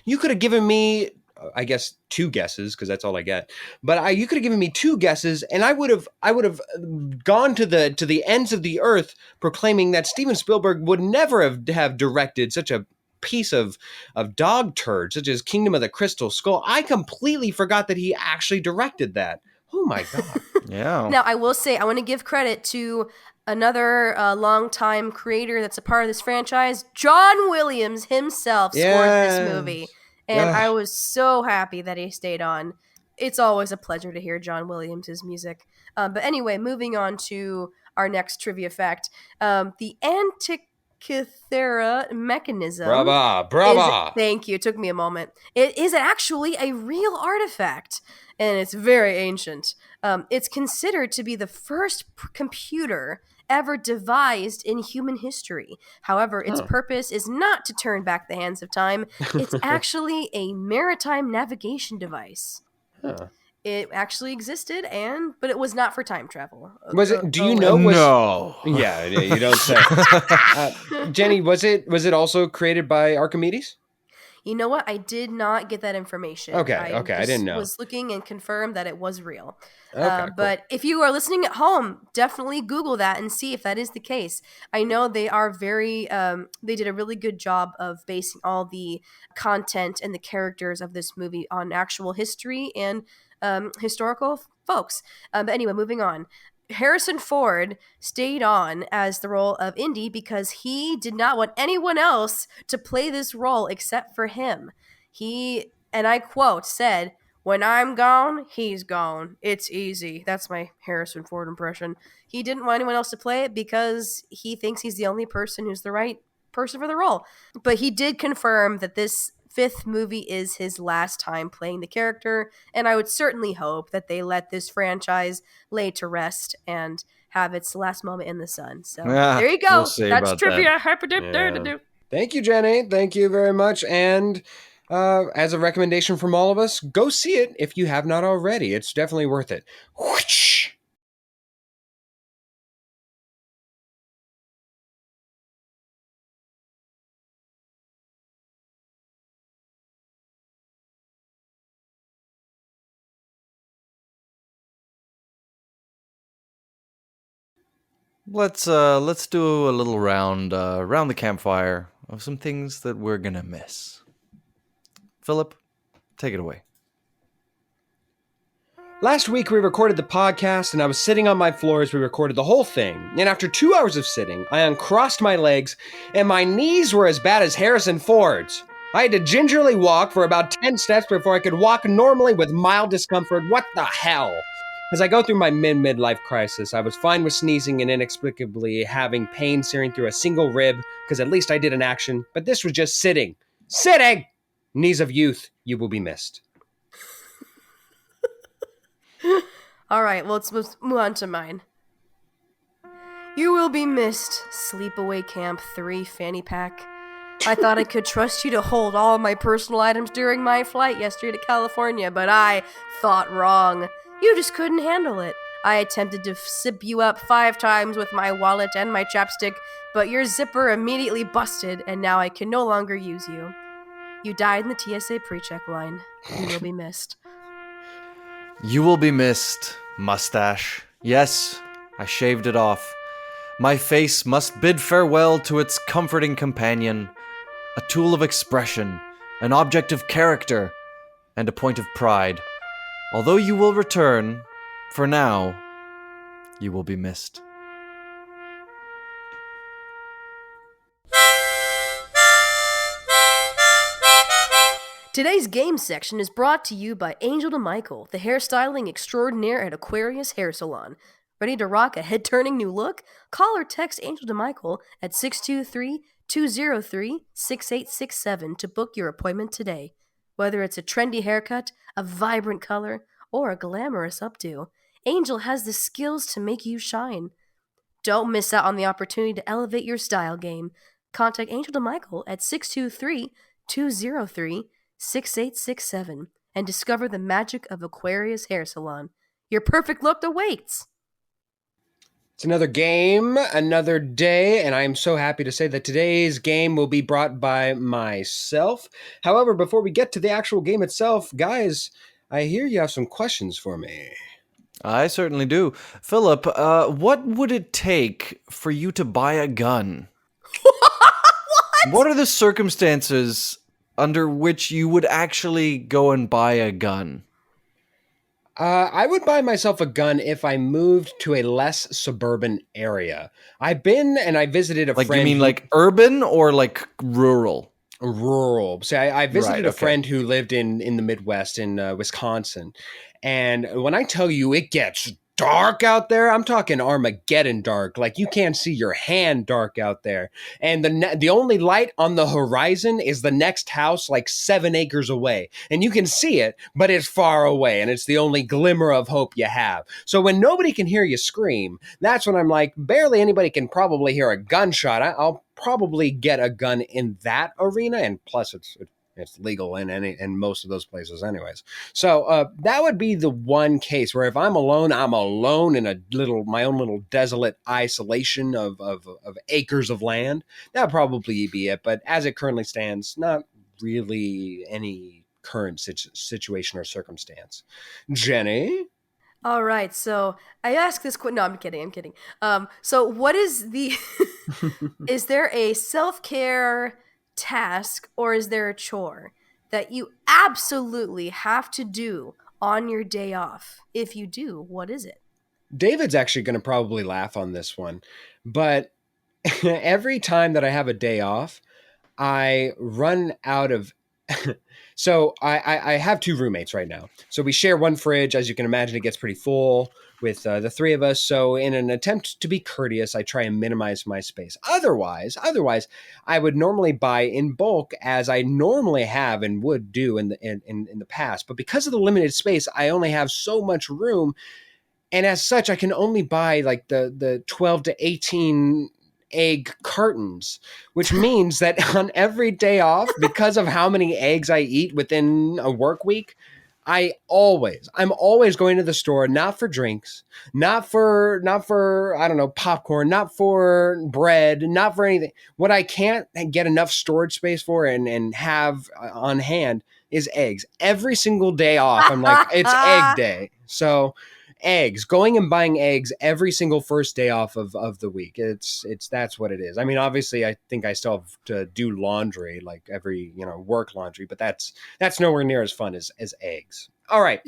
You could have given me, I guess, 2 guesses because that's all I get. But you could have given me 2 guesses, and I would have gone to the ends of the earth proclaiming that Steven Spielberg would never have directed such a piece of dog turd such as Kingdom of the Crystal Skull. I completely forgot that he actually directed that. Oh my god. Yeah. Now I will say I want to give credit to another longtime creator that's a part of this franchise. John Williams himself scored this movie, and I was so happy that he stayed on. It's always a pleasure to hear John Williams' music. But anyway, moving on to our next trivia fact. The Antikythera mechanism. Brava. Thank you. It took me a moment. It is actually a real artifact, and it's very ancient. It's considered to be the first computer ever devised in human history. However, its purpose is not to turn back the hands of time. It's actually a maritime navigation device. It actually existed, but it was not for time travel. Was it? Do you know? No. Yeah, you don't say. Jenny, was it also created by Archimedes? You know what? I did not get that information. Okay, I didn't know. I was looking and confirmed that it was real. Okay, cool. But if you are listening at home, definitely Google that and see if that is the case. I know they are very, they did a really good job of basing all the content and the characters of this movie on actual history and historical folks. But anyway, moving on. Harrison Ford stayed on as the role of Indy because he did not want anyone else to play this role except for him. He, and I quote, said, "When I'm gone, he's gone. It's easy." That's my Harrison Ford impression. He didn't want anyone else to play it because he thinks he's the only person who's the right person for the role. But he did confirm that this 5th movie is his last time playing the character, and I would certainly hope that they let this franchise lay to rest and have its last moment in the sun. So there you go. That's trivia. Yeah. Thank you, Jenny. Thank you very much. And as a recommendation from all of us, go see it if you have not already. It's definitely worth it. Whoosh! Let's do a little round around the campfire of some things that we're gonna miss. Philip, take it away. Last week we recorded the podcast and I was sitting on my floor as we recorded the whole thing. And after 2 hours of sitting, I uncrossed my legs and my knees were as bad as Harrison Ford's. I had to gingerly walk for about 10 steps before I could walk normally with mild discomfort. What the hell? As I go through my midlife crisis, I was fine with sneezing and inexplicably having pain searing through a single rib, because at least I did an action, but this was just sitting. Sitting! Knees of youth, you will be missed. All right, well, let's move on to mine. You will be missed, Sleepaway Camp 3 fanny pack. I thought I could trust you to hold all of my personal items during my flight yesterday to California, but I thought wrong. You just couldn't handle it. I attempted to zip you up 5 times with my wallet and my chapstick, but your zipper immediately busted, and now I can no longer use you. You died in the TSA pre-check line. You will be missed. You will be missed, mustache. Yes, I shaved it off. My face must bid farewell to its comforting companion, a tool of expression, an object of character, and a point of pride. Although you will return, for now, you will be missed. Today's game section is brought to you by Angel DeMichael, the hairstyling extraordinaire at Aquarius Hair Salon. Ready to rock a head-turning new look? Call or text Angel DeMichael at 623-203-6867 to book your appointment today. Whether it's a trendy haircut, a vibrant color, or a glamorous updo, Angel has the skills to make you shine. Don't miss out on the opportunity to elevate your style game. Contact Angel DeMichael at 623-203-6867 and discover the magic of Aquarius Hair Salon. Your perfect look awaits. It's another game, another day, and I'm so happy to say that today's game will be brought by myself. However, before we get to the actual game itself, guys, I hear you have some questions for me. I certainly do. Philip, what would it take for you to buy a gun? What are the circumstances under which you would actually go and buy a gun? I would buy myself a gun if I moved to a less suburban area. I've been and I visited a friend. Like, you mean like urban or like rural? Rural. See, I visited Right, a friend who lived in the Midwest in Wisconsin. And when I tell you it gets dark out there, I'm talking Armageddon dark. Like you can't see your hand dark out there. And the only light on the horizon is the next house like 7 acres away. And you can see it, but it's far away. And it's the only glimmer of hope you have. So when nobody can hear you scream, that's when I'm like, barely anybody can probably hear a gunshot. I'll probably get a gun in that arena. And plus it's legal in most of those places anyways. So that would be the one case where if I'm alone in my own little desolate isolation of acres of land. That would probably be it. But as it currently stands, not really any current situation or circumstance. Jenny? All right, so I asked this question. No, I'm kidding. So what is the... is there a self-care task or is there a chore that you absolutely have to do on your day off? If you do, what is it? David's actually going to probably laugh on this one, but every time that I have a day off, I run out of... So I have 2 roommates right now. So we share one fridge. As you can imagine, it gets pretty full with the 3 of us. So in an attempt to be courteous, I try and minimize my space. Otherwise, I would normally buy in bulk as I normally have and would do in the past. But because of the limited space, I only have so much room. And as such, I can only buy like the 12 to 18 egg cartons, which means that on every day off, because of how many eggs I eat within a work week, I'm always going to the store, not for drinks, not for, I don't know, popcorn, not for bread, not for anything. What I can't get enough storage space for and have on hand is eggs. Every single day off, I'm like, it's egg day. So eggs, going and buying eggs every single first day off of the week. It's that's what it is. I mean, obviously I think I still have to do laundry, like every, work laundry, but that's nowhere near as fun as eggs. All right.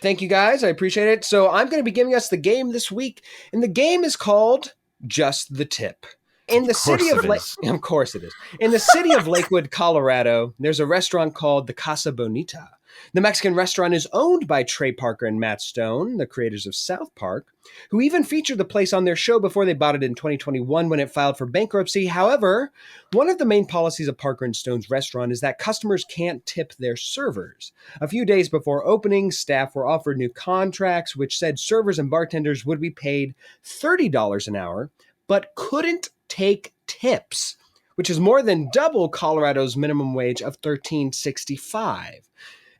Thank you guys. I appreciate it. So I'm going to be giving us the game this week, and the game is called Just the Tip. In the city of of course it is. In the city of Lakewood, Colorado, there's a restaurant called the Casa Bonita. The Mexican restaurant is owned by Trey Parker and Matt Stone, the creators of South Park, who even featured the place on their show before they bought it in 2021 when it filed for bankruptcy. However, one of the main policies of Parker and Stone's restaurant is that customers can't tip their servers. A few days before opening, staff were offered new contracts which said servers and bartenders would be paid $30 an hour, but couldn't take tips, which is more than double Colorado's minimum wage of $13.65.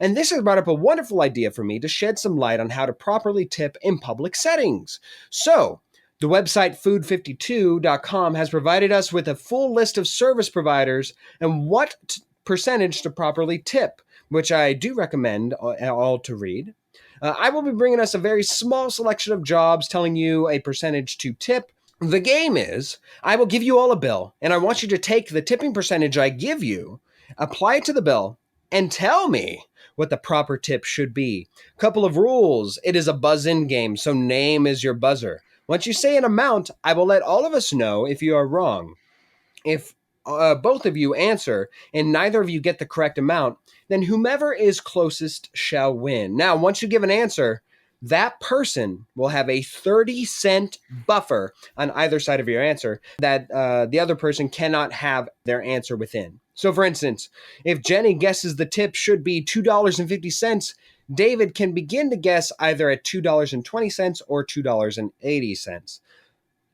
And this has brought up a wonderful idea for me to shed some light on how to properly tip in public settings. So, the website food52.com has provided us with a full list of service providers and what percentage to properly tip, which I do recommend all to read. I will be bringing us a very small selection of jobs telling you a percentage to tip. The game is, I will give you all a bill, and I want you to take the tipping percentage I give you, apply it to the bill, and tell me what the proper tip should be. Couple of rules. It is a buzz-in game, so name is your buzzer. Once you say an amount, I will let all of us know if you are wrong. If both of you answer and neither of you get the correct amount, then whomever is closest shall win. Now, once you give an answer, that person will have a 30-cent buffer on either side of your answer that the other person cannot have their answer within. So, for instance, if Jenny guesses the tip should be $2.50, David can begin to guess either at $2.20 or $2.80.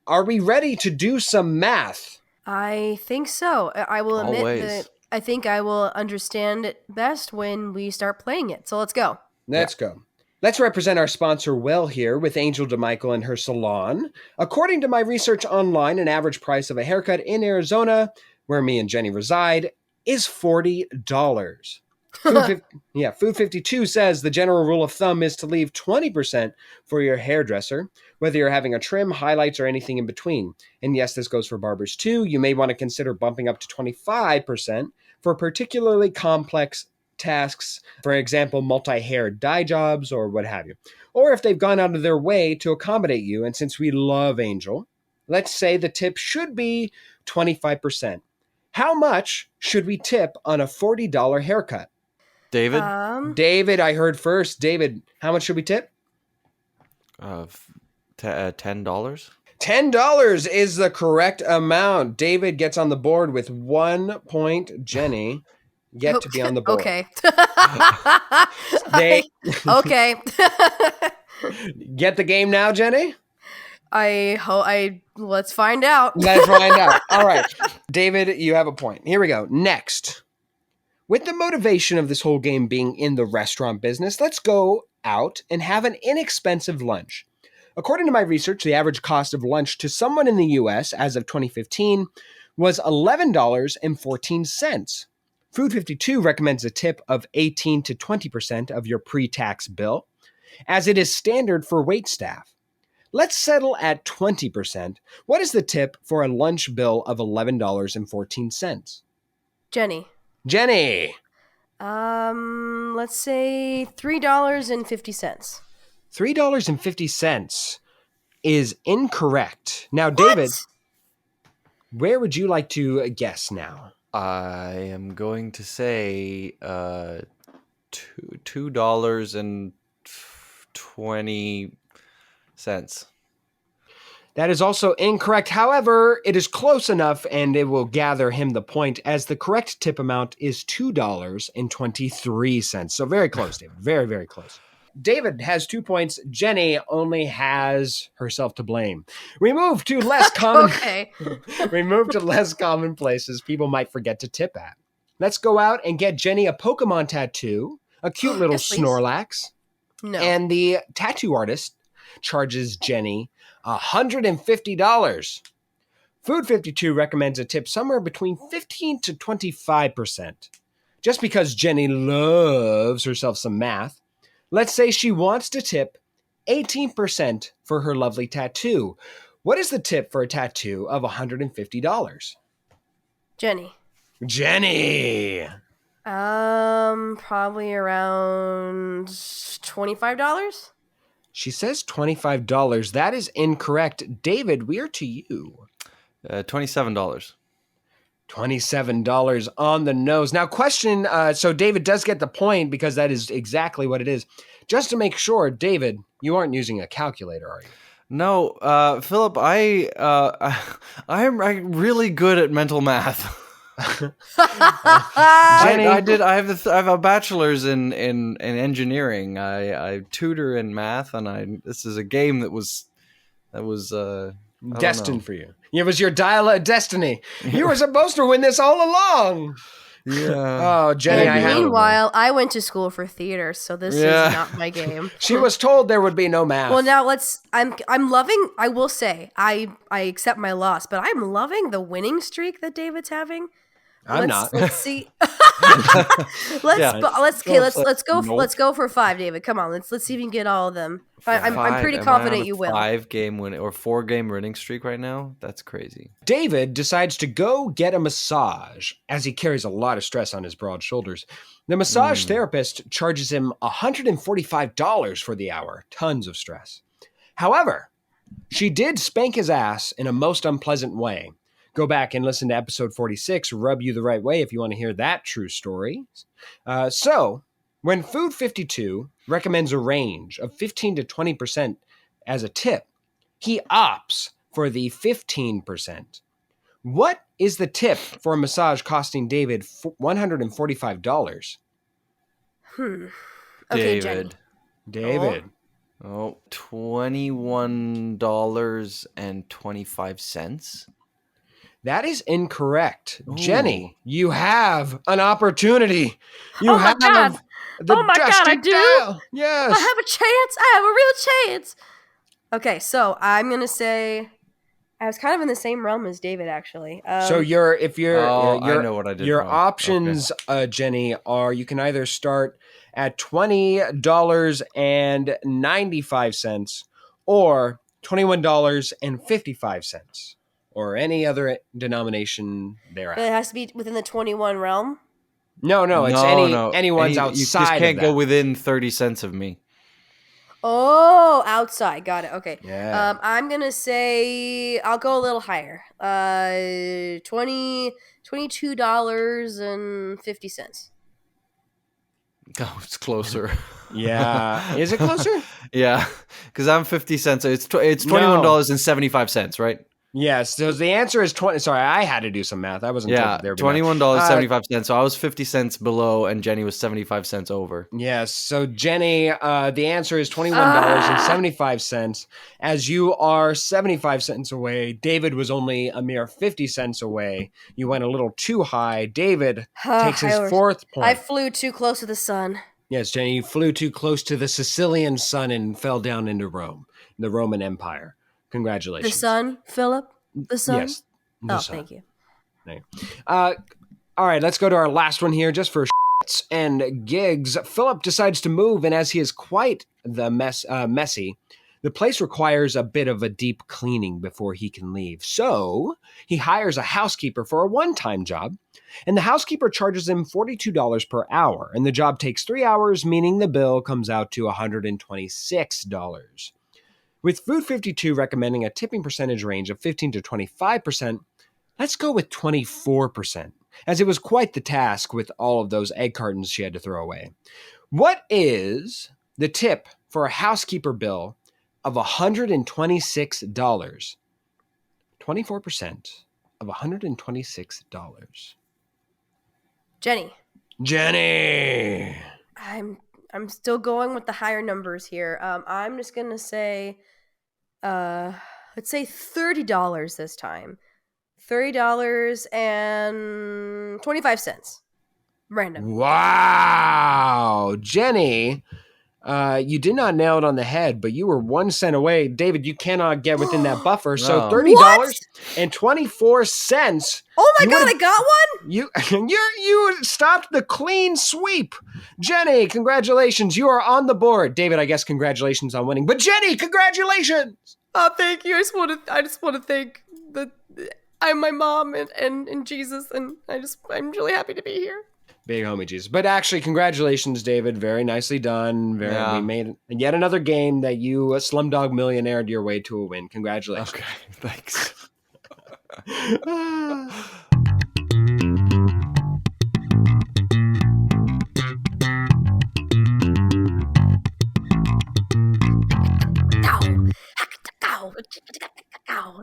Are we ready to do some math? I think so. I will admit Always. that I think I will understand it best when we start playing it. So let's go. Let's go. Let's represent our sponsor well here with Angel DeMichael and her salon. According to my research online, an average price of a haircut in Arizona, where me and Jenny reside, is $40. Food 52 says the general rule of thumb is to leave 20% for your hairdresser, whether you're having a trim, highlights, or anything in between. And yes, this goes for barbers too. You may want to consider bumping up to 25% for particularly complex tasks, for example, multi-hair dye jobs or what have you. Or if they've gone out of their way to accommodate you, and since we love Angel, let's say the tip should be 25%. How much should we tip on a $40 haircut? David? David, I heard first. David, how much should we tip? $10? $10 is the correct amount. David gets on the board with 1 point. Jenny, yet to be on the board. Okay. They Okay. get the game now, Jenny? Let's find out. Let's find out. All right. David, you have a point. Here we go. Next. With the motivation of this whole game being in the restaurant business, let's go out and have an inexpensive lunch. According to my research, the average cost of lunch to someone in the U.S. as of 2015 was $11.14. Food 52 recommends a tip of 18 to 20% of your pre-tax bill, as it is standard for wait staff. Let's settle at 20%. What is the tip for a lunch bill of $11.14? Jenny. Let's say $3.50. $3.50 is incorrect. Now, David, where would you like to guess now? I am going to say $2.20. That is also incorrect. However, it is close enough, and it will gather him the point, as the correct tip amount is $2.23. So very close, David. Very, very close. David has 2 points. Jenny only has herself to blame. We move to less common. Okay. We move to less common places people might forget to tip at. Let's go out and get Jenny a Pokemon tattoo, a cute little Yes, please. Snorlax, No. and the tattoo artist charges Jenny $150. Food 52 recommends a tip somewhere between 15 to 25%. Just because Jenny loves herself some math, let's say she wants to tip 18% for her lovely tattoo. What is the tip for a tattoo of $150? Jenny. Probably around $25. She says $25. That is incorrect. David, we are to you. $27. $27 on the nose. Now, question, so David does get the point because that is exactly what it is. Just to make sure, David, you aren't using a calculator, are you? No, Philip, I'm really good at mental math. Jenny? I have a bachelor's in engineering. I tutor in math, and this is a game that was destined for you. It was your dial of destiny. You were supposed to win this all along. Yeah. Oh, Jenny, Meanwhile, I went to school for theater, so this is not my game. She was told there would be no math. Well, now I'm loving, I will say, I accept my loss, but I'm loving the winning streak that David's having. I'm not. Let's see. Yeah. Let's go for 5, David. Come on, let's see if you can get all of them. I'm pretty Am I confident on a you will. 5-game win or 4-game winning streak right now? That's crazy. David decides to go get a massage as he carries a lot of stress on his broad shoulders. The massage therapist charges him $145 for the hour. Tons of stress. However, she did spank his ass in a most unpleasant way. Go back and listen to episode 46, Rub You the Right Way, if you want to hear that true story. So, when Food 52 recommends a range of 15 to 20% as a tip, he opts for the 15%. What is the tip for a massage costing David $145? Okay, David. David. Oh, $21.25. That is incorrect. Ooh. Jenny, you have an opportunity. You Oh my have God. the Oh my God, dusty I do? dial. Yes. I have a chance. I have a real chance. Okay, so I'm gonna say I was kind of in the same realm as David, actually. So I know what I did your wrong. options, Jenny, are you can either start at $20.95 or $21.55 or any other denomination But thereafter. it has to be within the 21 realm. No, it's anyone's outside You just can't of go that. within 30 cents of me. Oh, outside. Got it. Okay. Yeah. I'm gonna say I'll go a little higher. $22.50. Oh, it's closer. Yeah. Is it closer? Yeah, because I'm 50 cents. So it's $21.75, right? Yes. So the answer is 20. Sorry, I had to do some math. I wasn't told Yeah, that there would be math. $21.75. So I was 50 cents below, and Jenny was 75 cents over. Yes. So Jenny, the answer is $21.75. As you are 75 cents away, David was only a mere 50 cents away. You went a little too high. David takes his fourth point. I flew too close to the sun. Yes, Jenny, you flew too close to the Sicilian sun and fell down into Rome, the Roman Empire. Congratulations. The sun, Philip? The sun? Yes. The sun. Thank you. All right, let's go to our last one here just for shits and gigs. Philip decides to move, and as he is quite the messy, the place requires a bit of a deep cleaning before he can leave. So he hires a housekeeper for a one-time job, and the housekeeper charges him $42 per hour, and the job takes 3 hours, meaning the bill comes out to $126. With Food 52 recommending a tipping percentage range of 15 to 25%, let's go with 24%, as it was quite the task with all of those egg cartons she had to throw away. What is the tip for a housekeeper bill of $126? 24% of $126. Jenny! I'm still going with the higher numbers here. I'm just gonna say, let's say $30 this time. $30.25. Random. Wow! Jenny, you did not nail it on the head, but you were 1 cent away. David, you cannot get within that buffer. So No. $30.24. Oh my God, I got one? You stopped the clean sweep. Jenny, congratulations. You are on the board. David, I guess congratulations on winning. But Jenny, congratulations. Thank you. I just want to thank I'm my mom and Jesus, and I'm really happy to be here. Big homie Jesus. But actually, congratulations, David. Very nicely done. We made yet another game that you Slumdog Millionaired your way to a win. Congratulations. Okay, thanks.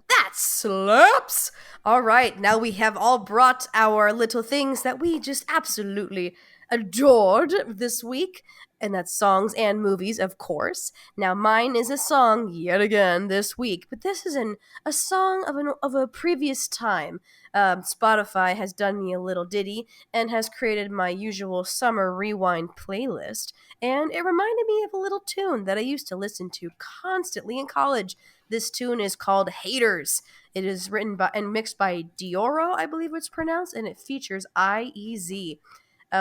That slaps! All right, now we have all brought our little things that we just absolutely adored this week, and that's songs and movies, of course. Now, mine is a song yet again this week, but this is a song of a previous time. Spotify has done me a little ditty and has created my usual summer rewind playlist, and it reminded me of a little tune that I used to listen to constantly in college. This tune is called Haters. It is written by and mixed by Dioro, I believe it's pronounced, and it features IEZ.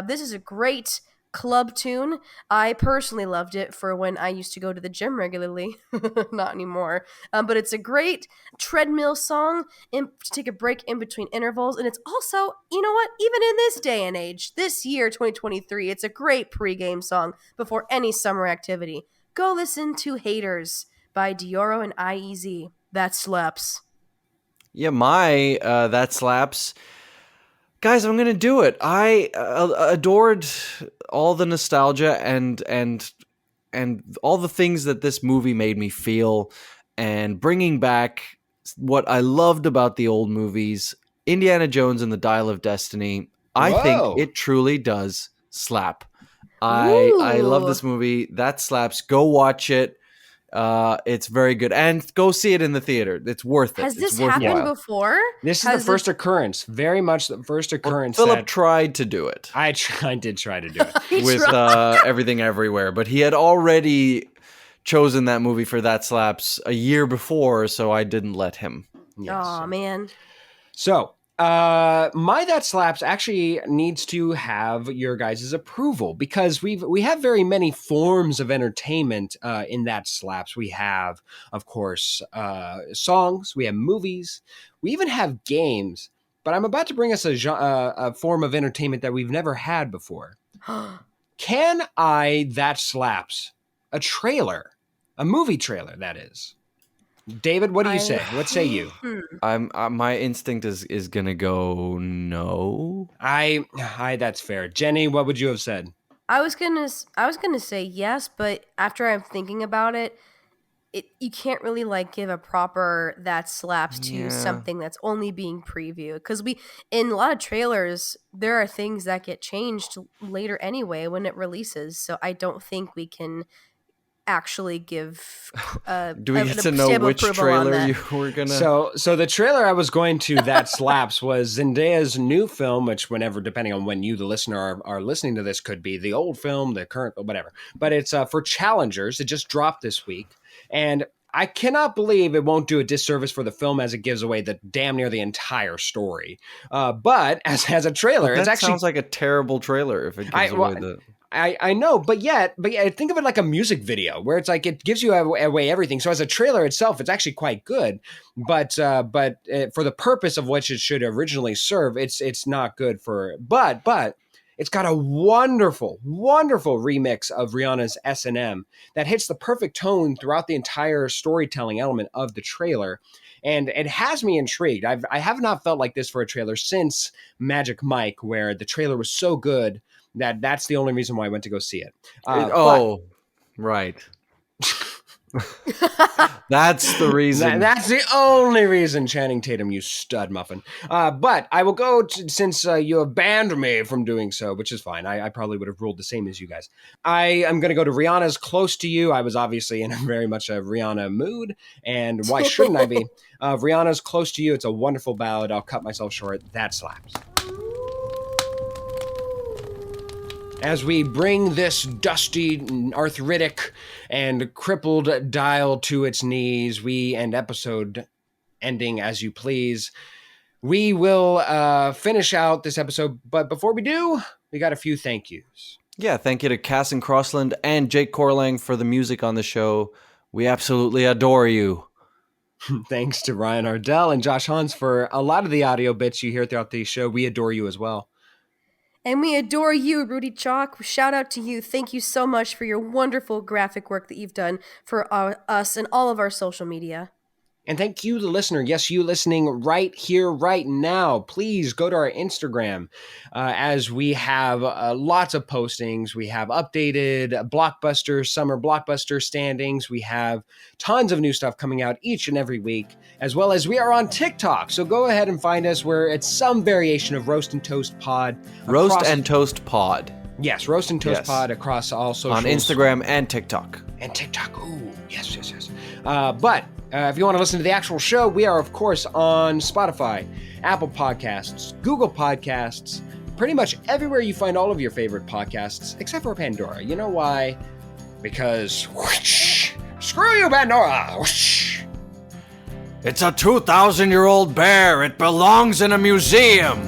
This is a great club tune. I personally loved it for when I used to go to the gym regularly. Not anymore. But it's a great treadmill song to take a break in between intervals. And it's also, you know what, even in this day and age, this year, 2023, it's a great pregame song before any summer activity. Go listen to Haters by Dioro and IEZ. That slaps. Yeah, my that slaps. Guys, I'm gonna do it. I adored all the nostalgia and all the things that this movie made me feel, and bringing back what I loved about the old movies, Indiana Jones and the Dial of Destiny. I think Whoa. it truly does slap. I love Ooh. this movie. That slaps. Go watch it. It's very good, and go see it in the theater. It's worth it. Has It's this happened worthwhile. before? This is Has the first occurrence. Very much the first Well, occurrence. Philip tried to do it I did try to do it. He with tried. Everything Everywhere, but he had already chosen that movie for That Slaps a year before, so I didn't let him. Yes. Aw, man. So, my That Slaps actually needs to have your guys' approval, because we have very many forms of entertainment in That Slaps. We have, of course, songs. We have movies. We even have games. But I'm about to bring us a form of entertainment that we've never had before. Can I That Slaps a trailer, a movie trailer, that is? David, what do you say? What say you? My instinct is gonna go no. That's fair. Jenny, what would you have said? I was gonna say yes, but after I'm thinking about it, you can't really like give a proper that slaps to Yeah. something that's only being previewed, because in a lot of trailers there are things that get changed later anyway when it releases. So I don't think we can actually give Do we get to know stamp of which approval on trailer that. you were gonna? So the trailer I was going to that slaps was Zendaya's new film, which whenever, depending on when you, the listener, are listening to this, could be the old film, the current, whatever. But it's for Challengers. It just dropped this week, and I cannot believe it won't do a disservice for the film, as it gives away the damn near the entire story. But as a trailer, that it's actually sounds like a terrible trailer if it gives away the. I know, but yet, think of it like a music video where it's like it gives you away everything. So as a trailer itself, it's actually quite good, but for the purpose of which it should originally serve, it's not good for. But it's got a wonderful remix of Rihanna's S&M that hits the perfect tone throughout the entire storytelling element of the trailer. And it has me intrigued. I have not felt like this for a trailer since Magic Mike, where the trailer was so good that's the only reason why I went to go see it. Right. That's the reason. That's the only reason, Channing Tatum, you stud muffin. But I will go since you have banned me from doing so, which is fine. I probably would have ruled the same as you guys. I am going to go to Rihanna's Close to You. I was obviously in very much a Rihanna mood, and why shouldn't I be? Rihanna's Close to You. It's a wonderful ballad. I'll cut myself short. That slaps. As we bring this dusty, arthritic, and crippled dial to its knees, we end episode ending as you please. We will finish out this episode, but before we do, we got a few thank yous. Yeah, thank you to Cass and Crossland and Jake Corlang for the music on the show. We absolutely adore you. Thanks to Ryan Ardell and Josh Hans for a lot of the audio bits you hear throughout the show. We adore you as well. And we adore you, Rudy Chalk. Shout out to you. Thank you so much for your wonderful graphic work that you've done for us and all of our social media. And thank you, the listener. Yes, you listening right here, right now. Please go to our Instagram as we have lots of postings. We have updated summer blockbuster standings. We have tons of new stuff coming out each and every week, as well as we are on TikTok. So go ahead and find us where it's some variation of Roast and Toast Pod. Roast and Toast Pod. Yes, Roast and Toast Pod across all socials. On Instagram and TikTok. Ooh, yes. But if you want to listen to the actual show, we are, of course, on Spotify, Apple Podcasts, Google Podcasts, pretty much everywhere you find all of your favorite podcasts, except for Pandora. You know why? Because, whoosh, screw you, Pandora! Whoosh. It's a 2,000-year-old bear. It belongs in a museum.